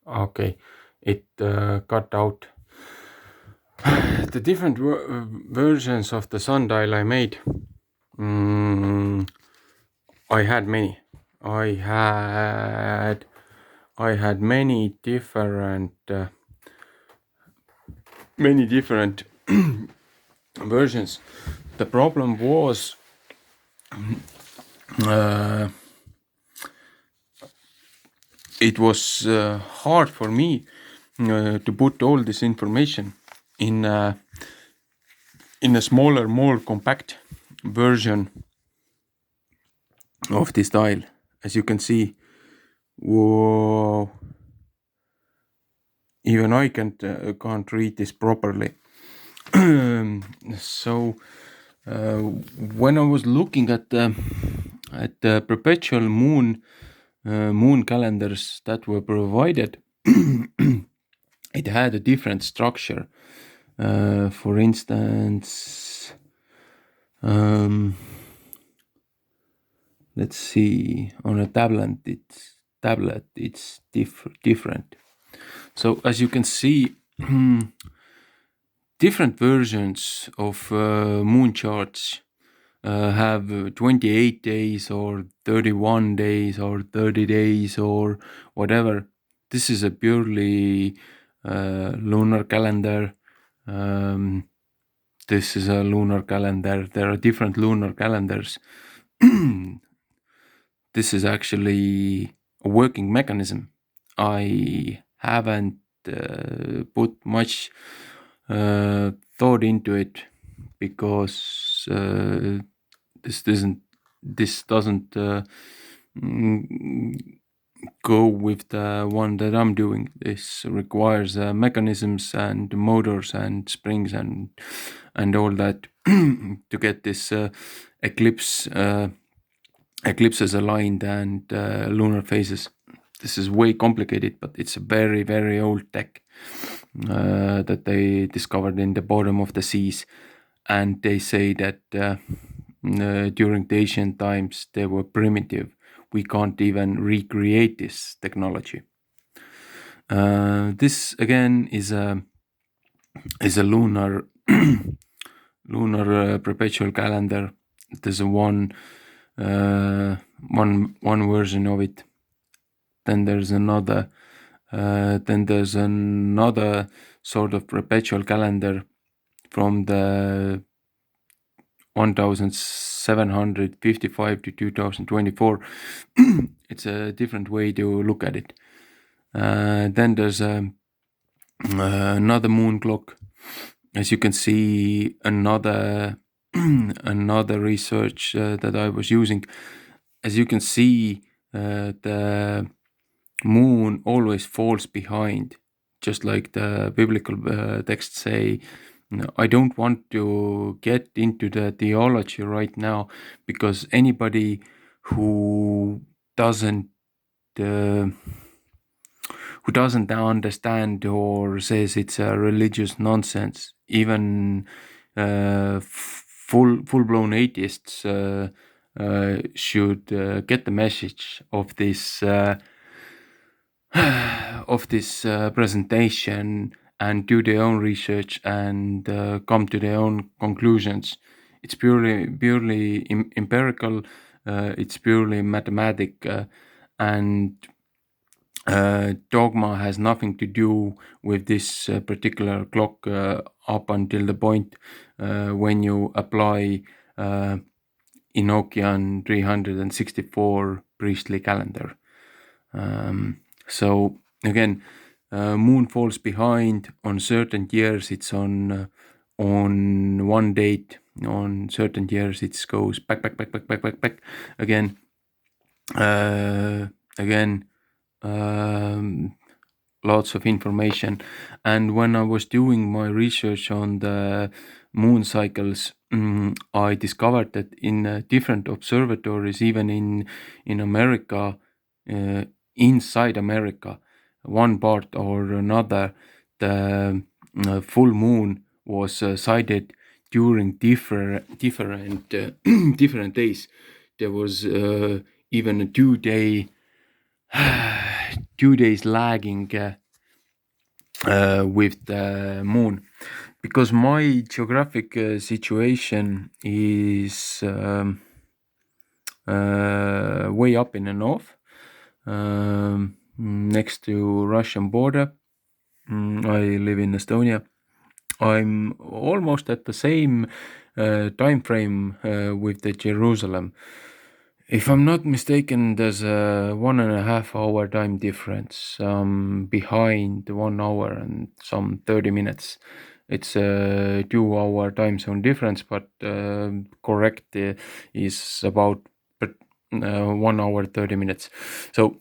Okay, it cut out. The different versions of the sundial I made. Mm, I had many. I had I had many different versions. The problem was uh, it was hard for me to put all this information in in a smaller, more compact version of this dial. As you can see, whoa, even I can't read this properly. So when I was looking at the perpetual moon calendars that were provided, it had a different structure. For instance, let's see, on a tablet it's different. So as you can see, different versions of moon charts have 28 days or 31 days or 30 days or whatever. This is a purely lunar calendar. This is a lunar calendar. There are different lunar calendars. This is actually a working mechanism. I haven't put much thought into it because this doesn't go with the one that I'm doing. This requires mechanisms and motors and springs and all that to get this eclipses aligned and lunar phases. This is way complicated, but it's a very, very old tech that they discovered in the bottom of the seas. And they say that during the ancient times they were primitive. We can't even recreate this technology. This again is a lunar lunar perpetual calendar. There's a one version of it. Then there's another sort of perpetual calendar from the 1755 to 2024. It's a different way to look at it. Then there's another moon clock. As you can see, another research that I was using. As you can see, the moon always falls behind, just like the biblical texts say. I don't want to get into the theology right now, because anybody who doesn't understand or says it's a religious nonsense, even full-blown atheists should get the message of this presentation and do their own research and come to their own conclusions. It's purely empirical. It's purely mathematic, and dogma has nothing to do with this particular clock up until the point when you apply enochian 364 priestly calendar. So again, moon falls behind on certain years. It's on one date. On certain years, it goes back again. Lots of information. And when I was doing my research on the moon cycles, I discovered that in different observatories, even in America, inside America, one part or another, the full moon was sighted during different different days. There was even a 2 day 2 days lagging with the moon, because my geographic situation is way up in the north, next to Russian border. I live in Estonia. I'm almost at the same time frame with the Jerusalem. If I'm not mistaken, there's a 1.5 hour time difference. Behind 1 hour and some 30 minutes. It's a 2 hour time zone difference, but correct is about 1 hour 30 minutes. So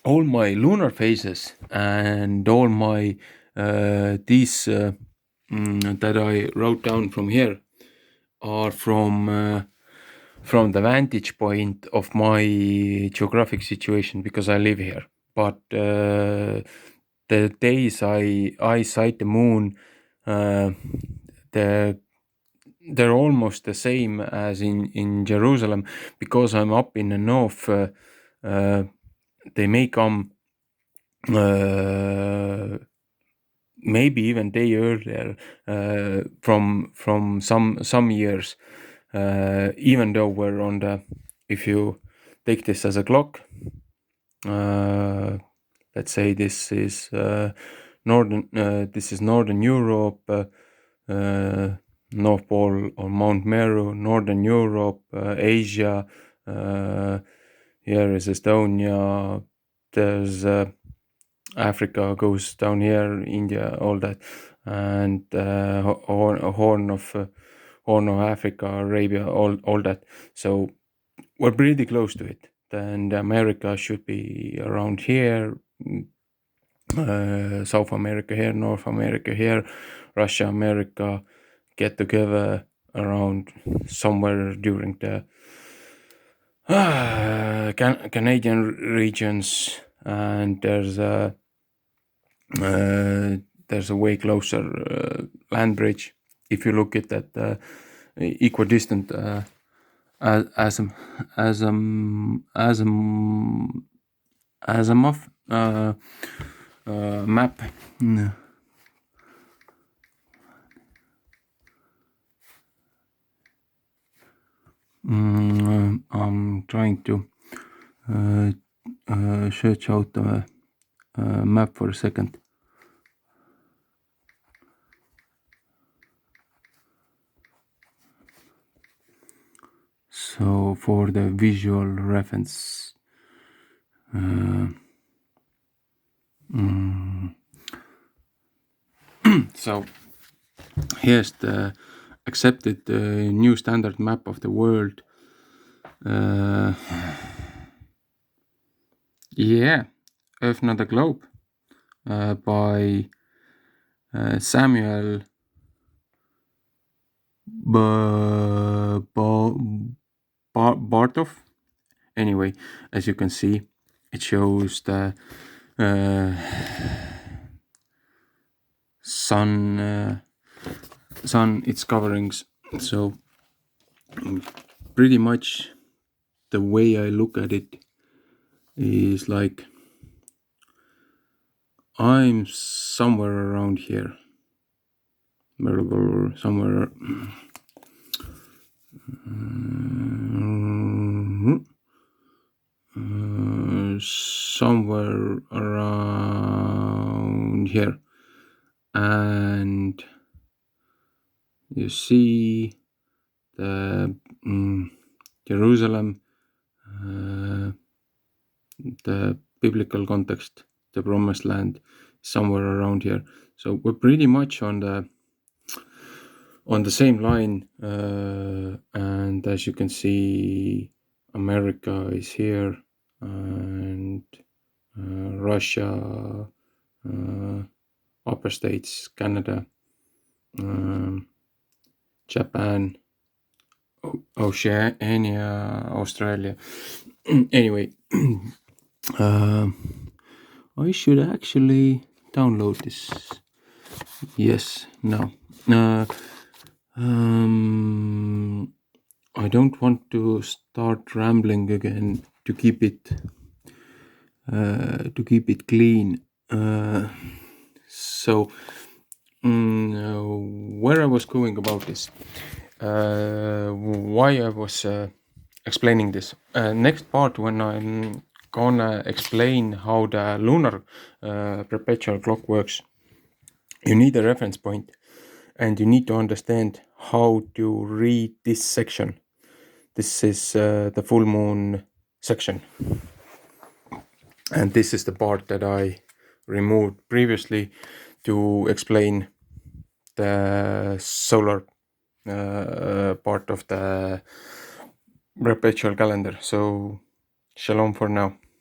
all my lunar phases and all my these that I wrote down from here are from the vantage point of my geographic situation, because I live here. But the days I sight the moon, uh, the they're almost the same as in Jerusalem, because I'm up in the north. Uh, they may come maybe even day earlier from some years, even though we're on the, if you take this as a clock, let's say this is northern Europe, North Pole or Mount Meru, Northern Europe, Asia, here is Estonia, there's Africa goes down here, India, all that, and Horn of Africa, Arabia, all that. So we're pretty close to it. And America should be around here, South America here, North America here, Russia, America get together around somewhere during the Canadian regions, and there's a way closer land bridge. If you look at that equidistant azimuth map. I'm trying to search out the map for a second. So for the visual reference, so here's the accepted new standard map of the world. Yeah, Earth Not a Globe by Samuel Bartov. Anyway, as you can see, it shows the sun, its coverings. So pretty much the way I look at it is like I'm somewhere around here, somewhere. Somewhere around here, and you see the Jerusalem, the biblical context, the promised land, somewhere around here. So we're pretty much on the same line, and as you can see, America is here, and Russia, upper states, Canada, Japan, Oceania, Australia. Anyway, I should actually download this. Yes, no. I don't want to start rambling again to keep it to keep it clean. So where I was going about this, why I was explaining this. Next part, when I'm gonna explain how the lunar perpetual clock works, you need a reference point and you need to understand how to read this section. This is the full moon section, and this is the part that I removed previously to explain the solar part of the perpetual calendar. So, shalom for now.